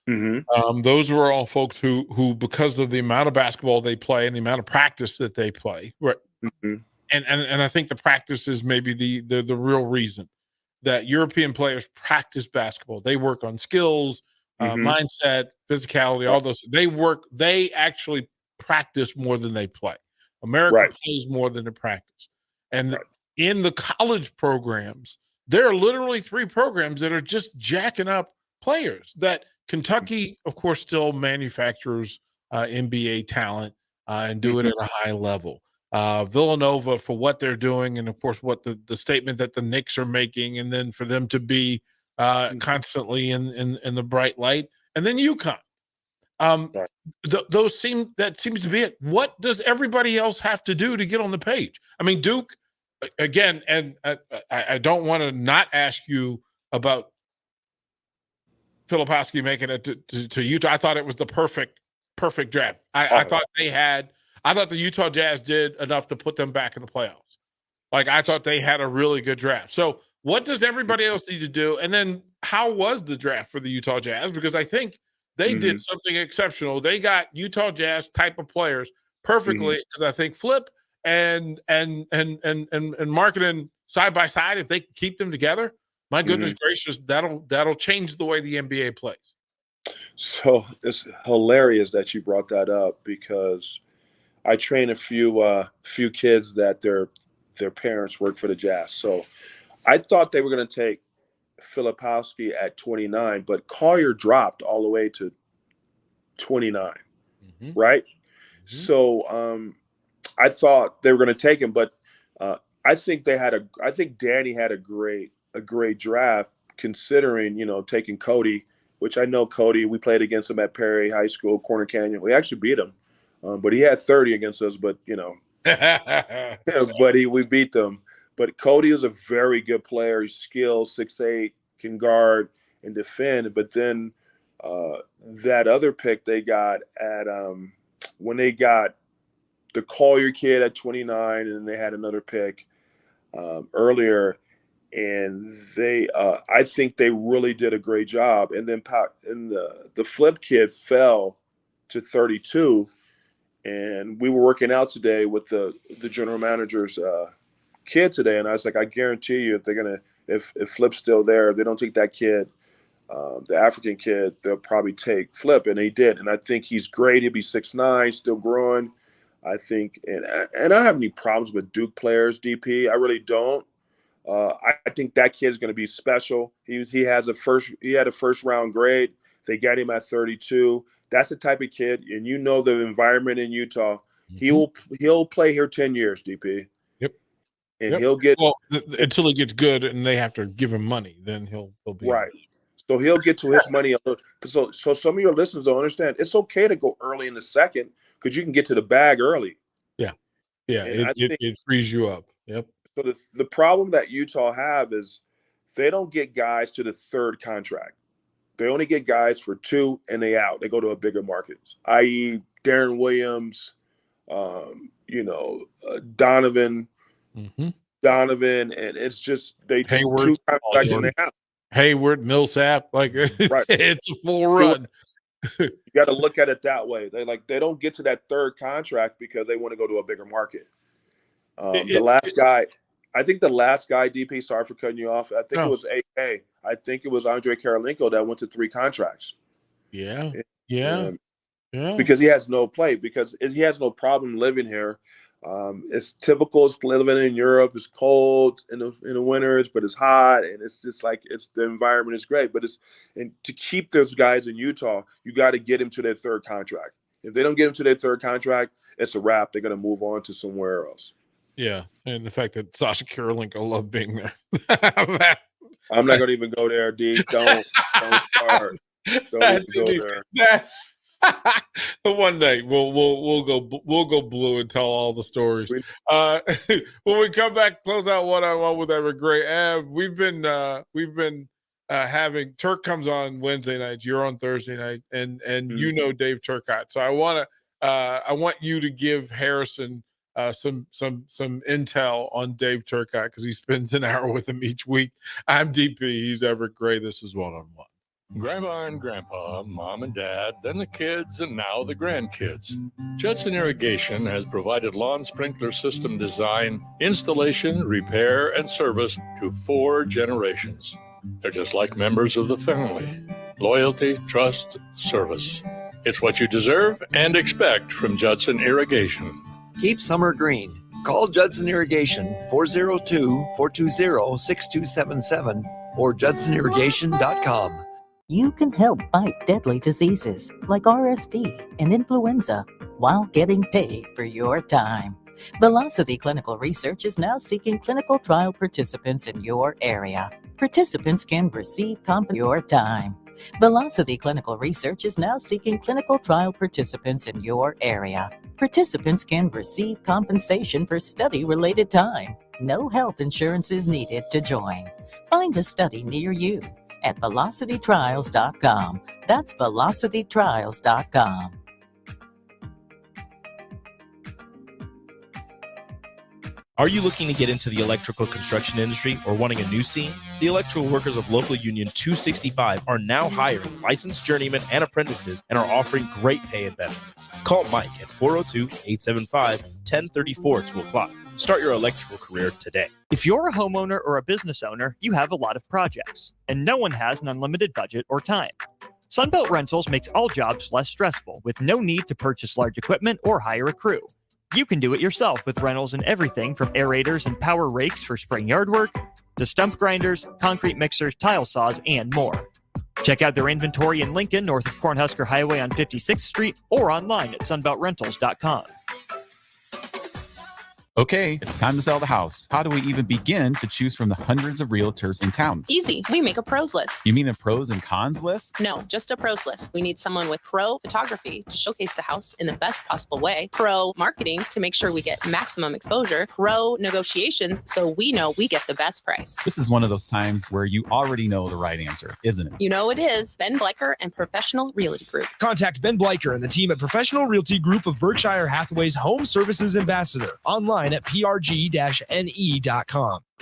Those were all folks who, because of the amount of basketball they play and the amount of practice that they play, right? And I think the practice is maybe the real reason that European players practice basketball. They work on skills, mindset, physicality, all those. They actually practice more than they play. America plays more than they practice. And in the college programs, there are literally 3 programs that are just jacking up players. That Kentucky, of course, still manufactures NBA talent. and do it at a high level. Villanova, for what they're doing, and of course what the statement that the Knicks are making, and then for them to be constantly in the bright light, and then UConn. That seems to be it. What does everybody else have to do to get on the page? I mean, Duke, again, and I don't want to not ask you about Filipowski making it to Utah. I thought it was the perfect draft. I thought I thought the Utah Jazz did enough to put them back in the playoffs. Like, I thought they had a really good draft. So what does everybody else need to do? And then how was the draft for the Utah Jazz? Because I think they did something exceptional. They got Utah Jazz type of players perfectly, because I think Flip and marketing side by side, if they can keep them together, my goodness gracious, that'll change the way the NBA plays. So it's hilarious that you brought that up, because I train a few kids that their parents work for the Jazz. So I thought they were going to take Filipowski at 29, but Collier dropped all the way to 29, right? So I thought they were going to take him, but I think Danny had a great draft, considering, taking Cody, which I know Cody, we played against him at Perry High School, Corner Canyon. We actually beat him, but he had 30 against us, but we beat them. But Cody is a very good player. He's skilled, 6'8", can guard and defend. But then that other pick they got at when they got the Collier kid at 29, and then they had another pick earlier, and they I think they really did a great job. And then the Flip kid fell to 32, and we were working out today with the general manager's kid today, and I was like, I guarantee you, if Flip's still there, if they don't take that kid, the African kid, they'll probably take Flip, and they did. And I think he's great. He'll be 6'9", still growing. I think, and I don't have any problems with Duke players, DP. I really don't. I think that kid's going to be special. He had a first round grade. They got him at 32. That's the type of kid, and the environment in Utah. He'll play here 10 years, DP. And he'll get until he gets good, and they have to give him money. Then he'll be right. So he'll get to his money. So some of your listeners don't understand. It's okay to go early in the second, because you can get to the bag early. Yeah. It frees you up. Yep. So the problem that Utah have is they don't get guys to the third contract. They only get guys for 2, and they out. They go to a bigger market, i.e. Darren Williams, Donovan, and it's just they just Hayward, 2 contracts and they have Hayward, Millsap, like right. It's a full run. You got to look at it that way. They don't get to that third contract because they want to go to a bigger market. The last guy, DP, sorry for cutting you off. I think it was AK. I think it was Andre Karolinko that went to 3 contracts. Yeah. Because he has no play, because he has no problem living here. It's typical as living in Europe. It's cold in the winters, but it's hot, and it's just like the environment is great. But and to keep those guys in Utah, you got to get them to their third contract. If they don't get them to their third contract, it's a wrap. They're going to move on to somewhere else. Yeah, and the fact that Sasha Karolinko loved being there. I'm not going to even go there, D. Don't start. Don't even go there. One day we'll go blue and tell all the stories. When we come back, close out one-on-one with Evric Gray. We've been having Turk comes on Wednesday nights. You're on Thursday night, and Dave Turcotte. So I want you to give Harrison some intel on Dave Turcotte, because he spends an hour with him each week. I'm DP. He's Evric Gray. This is one-on-one. Grandma and Grandpa, Mom and Dad, then the kids, and now the grandkids. Judson Irrigation has provided lawn sprinkler system design, installation, repair, and service to 4 generations. They're just like members of the family. Loyalty, trust, service. It's what you deserve and expect from Judson Irrigation. Keep summer green. Call Judson Irrigation 402-420-6277 or judsonirrigation.com. You can help fight deadly diseases like RSV and influenza. while getting paid for your time. Velocity Clinical Research is now seeking clinical trial participants in your area. Participants can receive your time. Velocity Clinical Research is now seeking clinical trial participants in your area. Participants can receive compensation for study-related time. No health insurance is needed to join. Find a study near you at velocitytrials.com. That's velocitytrials.com. Are you looking to get into the electrical construction industry or wanting a new scene? The electrical workers of Local Union 265 are now hiring licensed journeymen and apprentices and are offering great pay and benefits. Call Mike at 402-875-1034 to apply. Start your electrical career today. If you're a homeowner or a business owner, you have a lot of projects, and no one has an unlimited budget or time. Sunbelt Rentals makes all jobs less stressful with no need to purchase large equipment or hire a crew. You can do it yourself with rentals and everything from aerators and power rakes for spring yard work to stump grinders, concrete mixers, tile saws, and more. Check out their inventory in Lincoln, north of Cornhusker Highway on 56th Street, or online at sunbeltrentals.com. Okay, it's time to sell the house. How do we even begin to choose from the hundreds of realtors in town? Easy. We make a pros list. You mean a pros and cons list? No, just a pros list. We need someone with pro photography to showcase the house in the best possible way, pro marketing to make sure we get maximum exposure, pro negotiations so we know we get the best price. This is one of those times where you already know the right answer, isn't it? You know it is. Ben Bleicher and Professional Realty Group. Contact Ben Bleicher and the team at Professional Realty Group of Berkshire Hathaway's Home Services Ambassador. Online at prg-ne.com.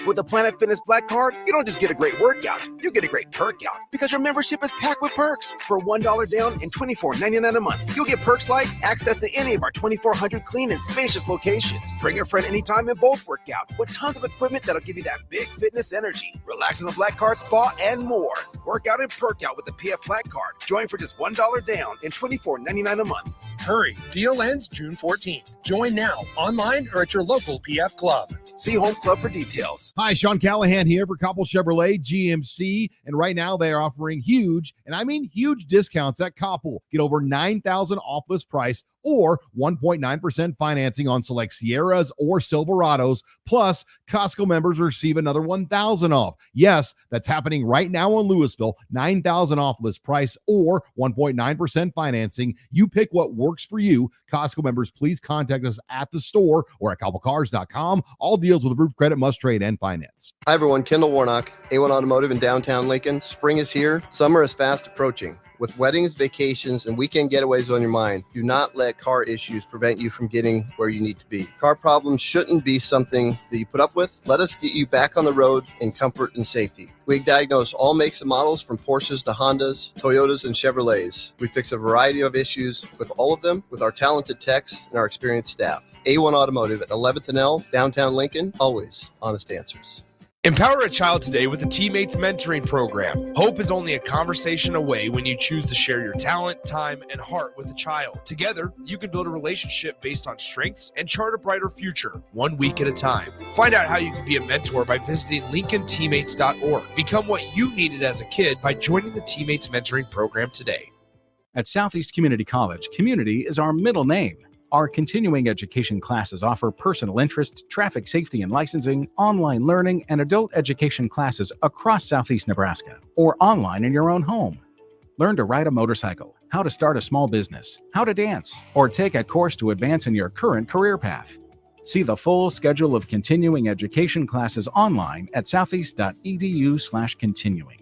With the Planet Fitness Black Card, you don't just get a great workout, you get a great perk out because your membership is packed with perks. For $1 down and $24.99 a month, you'll get perks like access to any of our 2,400 clean and spacious locations. Bring your friend anytime and both work out with tons of equipment that'll give you that big fitness energy. Relax in the Black Card spa and more. Work out and perk out with the PF Black Card. Join for just $1 down and $24.99 a month. Hurry, deal ends June 14th. Join now, online or at your local PF Club. See Home Club for details. Hi, Sean Callahan here for Koppel Chevrolet GMC, and right now they are offering huge, and I mean huge discounts at Koppel. Get over $9,000 off list price or 1.9% financing on select Sierras or Silverados. Plus, Costco members receive another $1,000 off. Yes, that's happening right now in Louisville. $9,000 off list price or 1.9% financing. You pick what works for you. Costco members, please contact us at the store or at koppelcars.com. All deals with approved credit must trade and finance. Hi, everyone. Kendall Warnock, A1 Automotive in downtown Lincoln. Spring is here. Summer is fast approaching. With weddings, vacations, and weekend getaways on your mind, do not let car issues prevent you from getting where you need to be. Car problems shouldn't be something that you put up with. Let us get you back on the road in comfort and safety. We diagnose all makes and models from Porsches to Hondas, Toyotas, and Chevrolets. We fix a variety of issues with all of them with our talented techs and our experienced staff. A1 Automotive at 11th and L, downtown Lincoln, always honest answers. Empower a child today with the Teammates Mentoring Program. Hope is only a conversation away when you choose to share your talent, time, and heart with a child. Together, you can build a relationship based on strengths and chart a brighter future, 1 week at a time. Find out how you can be a mentor by visiting LincolnTeammates.org. Become what you needed as a kid by joining the Teammates Mentoring Program today. At Southeast Community College, community is our middle name. Our continuing education classes offer personal interest, traffic safety and licensing, online learning, and adult education classes across Southeast Nebraska or online in your own home. Learn to ride a motorcycle, how to start a small business, how to dance, or take a course to advance in your current career path. See the full schedule of continuing education classes online at southeast.edu/continuing.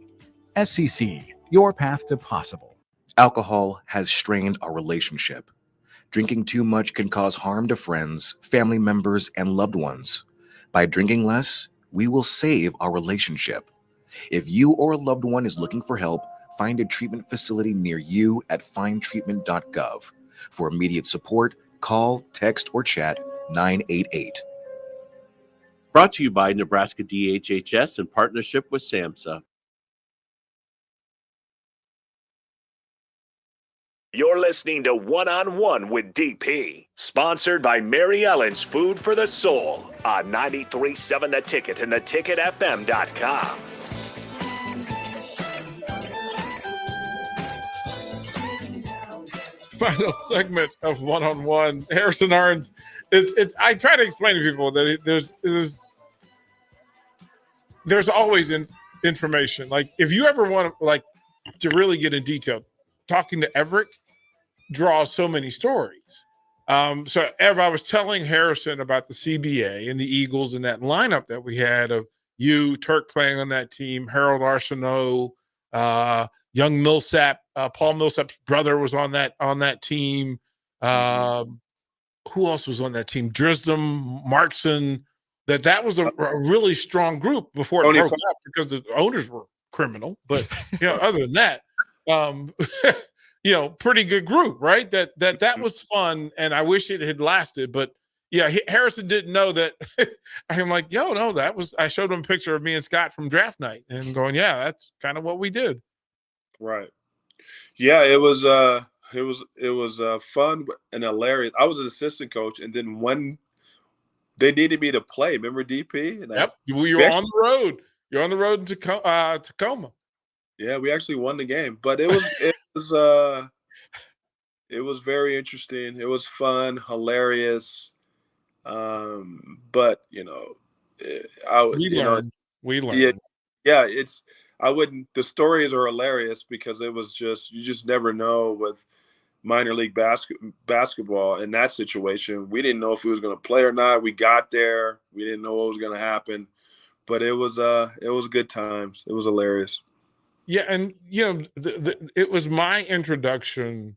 SCC, your path to possible. Alcohol has strained our relationship. Drinking too much can cause harm to friends, family members, and loved ones. By drinking less, we will save our relationship. If you or a loved one is looking for help, find a treatment facility near you at findtreatment.gov. For immediate support, call, text, or chat 988. Brought to you by Nebraska DHHS in partnership with SAMHSA. You're listening to One-on-One with DP, sponsored by Mary Ellen's Food for the Soul on 93.7 The Ticket and theticketfm.com. final segment of one-on-one. Harrison Arns. I try to explain to people that there's always information. Like if you ever want to really get in detail, talking to Evric draws so many stories. So Ev, I was telling Harrison about the CBA and the Eagles and that lineup that we had of you, Turk playing on that team, Harold Arsenault, young Millsap, Paul Millsap's brother was on that team. Who else was on that team? Drisdom, Markson. That was a really strong group before it broke up because the owners were criminal. But other than that, pretty good group, right? That was fun, and I wish it had lasted. But yeah, Harrison didn't know that. I'm like, no, that was. I showed him a picture of me and Scott from draft night, and going, yeah, that's kind of what we did. Right. Yeah, it was fun and hilarious. I was an assistant coach, and then when they needed me to play, remember DP? And yep, you were on the road. You're on the road in Tacoma. Yeah, we actually won the game, but it was very interesting. It was fun, hilarious. But we learned. Yeah, the stories are hilarious because it was you just never know with minor league basketball in that situation. We didn't know if he was going to play or not. We got there. We didn't know what was going to happen, but it was good times. It was hilarious. Yeah. And it was my introduction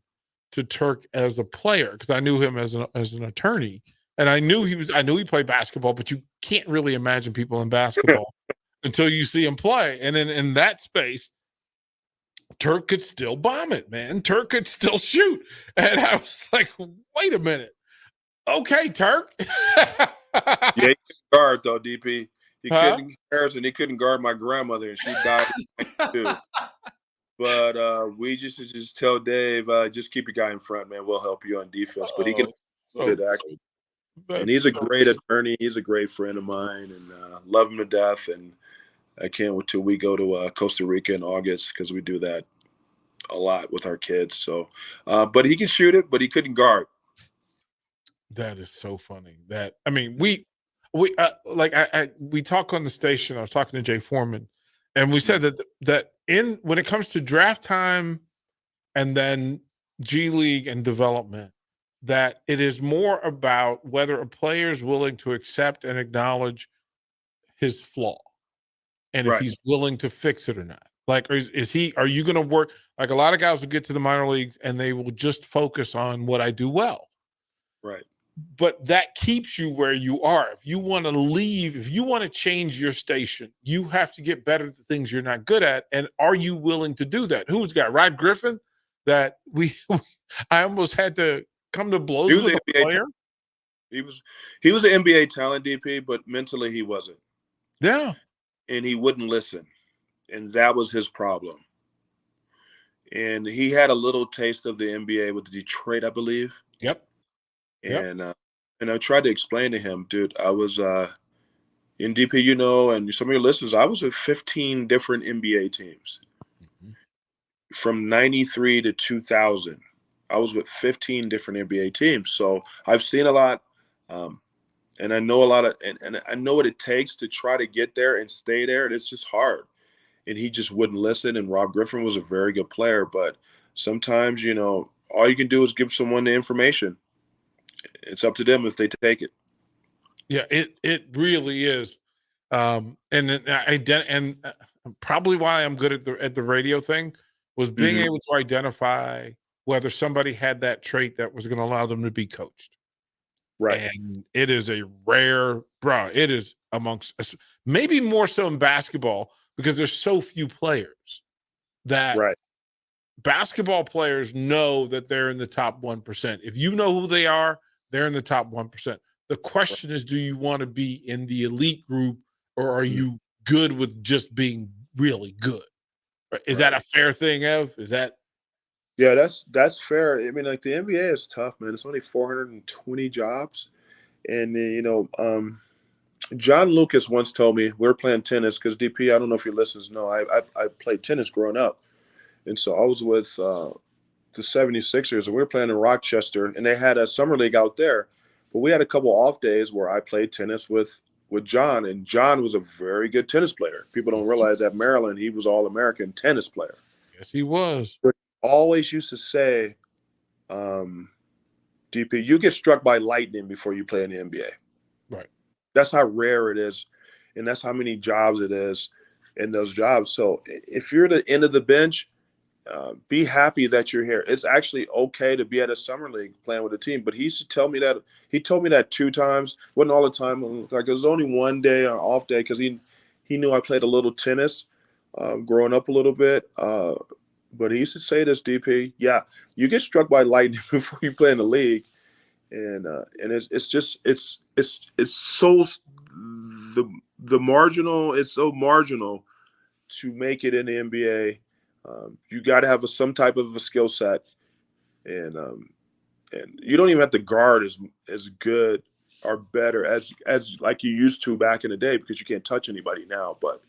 to Turk as a player, because I knew him as an attorney, and I knew he played basketball, but you can't really imagine people in basketball until you see him play. And then in that space, Turk could still bomb it, man. Turk could still shoot. And I was like, wait a minute. Okay, Turk. Yeah, he couldn't guard though, DP. He couldn't guard my grandmother, and she died too. But we just tell Dave, just keep your guy in front, man. We'll help you on defense. But he can actually. And he's a great attorney. He's a great friend of mine, and love him to death. And I can't wait till we go to Costa Rica in August, because we do that a lot with our kids. So, but he can shoot it, but he couldn't guard. That is so funny. We talk on the station. I was talking to Jay Foreman, and we said that when it comes to draft time and then G League and development, that it is more about whether a player is willing to accept and acknowledge his flaw, and if he's willing to fix it or not. Like, are you going to work? Like, a lot of guys will get to the minor leagues and they will just focus on what I do well. Right. But that keeps you where you are. If you want to leave, if you want to change your station, you have to get better at the things you're not good at. And are you willing to do that? Who's got Rod Griffin? That I almost had to come to blows with a player. He was an NBA talent, DP, but mentally he wasn't. Yeah. And he wouldn't listen. And that was his problem. And he had a little taste of the NBA with Detroit, I believe. Yep. And I tried to explain to him, dude, I was in DP, and some of your listeners, I was with 15 different NBA teams. From 93 to 2000. I was with 15 different NBA teams. So I've seen a lot. And I know a lot of, and I know what it takes to try to get there and stay there. And it's just hard. And he just wouldn't listen. And Rob Griffin was a very good player. But sometimes, all you can do is give someone the information. It's up to them if they take it. Yeah, it really is. And probably why I'm good at the radio thing was being able to identify whether somebody had that trait that was going to allow them to be coached. Right. And it is a rare, it is amongst us, maybe more so in basketball, because there's so few players that basketball players know that they're in the top 1%. If you know who they are, they're in the top 1%. The question is, do you want to be in the elite group, or are you good with just being really good? Is that a fair thing, Ev? Is that? Yeah, that's fair. I mean, like, the NBA is tough, man. It's only 420 jobs. And, John Lucas once told me, we were playing tennis, because DP, I don't know if your listeners know, I played tennis growing up. And so I was with the 76ers, and we were playing in Rochester, and they had a summer league out there. But we had a couple off days where I played tennis with John, and John was a very good tennis player. People don't realize at Maryland he was All-American tennis player. Yes, he was. But always used to say, DP, you get struck by lightning before you play in the NBA. Right. That's how rare it is, and that's how many jobs it is in those jobs. So if you're at the end of the bench, be happy that you're here. It's actually okay to be at a summer league playing with a team. But he used to tell me that. He told me that 2 times. Wasn't all the time. Like it was only one day or off day because he knew I played a little tennis growing up a little bit. But he used to say this, DP. Yeah, you get struck by lightning before you play in the league, and it's so the marginal. It's so marginal to make it in the NBA. You got to have some type of a skill set, and you don't even have to guard as good or better as like you used to back in the day because you can't touch anybody now. But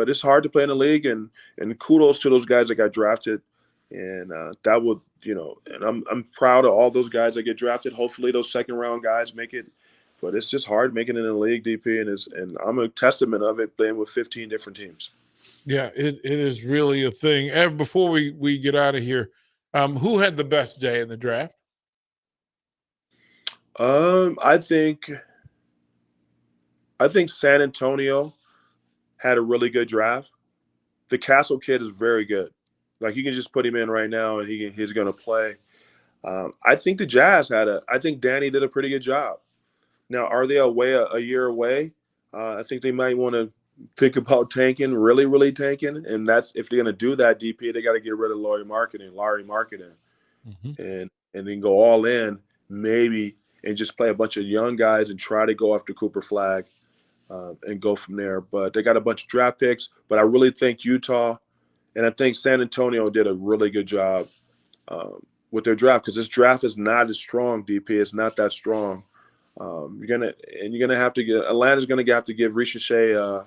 it's hard to play in the league, and kudos to those guys that got drafted, and that would and I'm proud of all those guys that get drafted. Hopefully, those second round guys make it, but it's just hard making it in the league, DP, and I'm a testament of it playing with 15 different teams. Yeah, it is really a thing. And before we get out of here, who had the best day in the draft? I think San Antonio had a really good draft. The Castle kid is very good. Like you can just put him in right now and he's going to play. I think the Jazz I think Danny did a pretty good job. Now, are they a year away? I think they might want to think about tanking, really, really tanking. And that's if they're going to do that, DP, they got to get rid of Larry Marketing, and then go all in maybe and just play a bunch of young guys and try to go after Cooper Flag and go from there. But they got a bunch of draft picks. But I really think Utah and I think San Antonio did a really good job with their draft because this draft is not as strong, DP. It's not that strong. You're gonna have to get Atlanta's gonna have to give Ricochet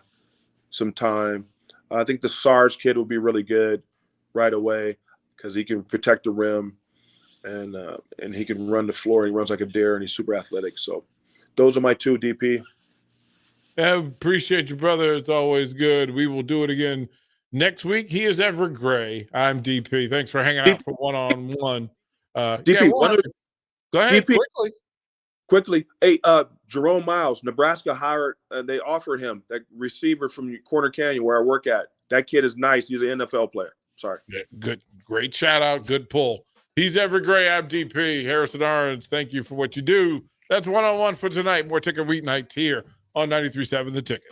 some time. I think the SARS kid will be really good right away because he can protect the rim and he can run the floor. He runs like a deer and he's super athletic. So those are my 2, DP. I appreciate you, brother. It's always good. We will do it again next week. He is Evric Gray. I'm DP. Thanks for hanging out for one-on-one. DP, go ahead DP, quickly. Hey, Jerome Miles, Nebraska hired, they offered him that receiver from Corner Canyon where I work at. That kid is nice. He's an NFL player. Sorry. Yeah, good. Great shout out. Good pull. He's Evric Gray. I'm DP. Harrison Orange, thank you for what you do. That's one-on-one for tonight. More Ticket Weeknights here on 93.7 The Ticket.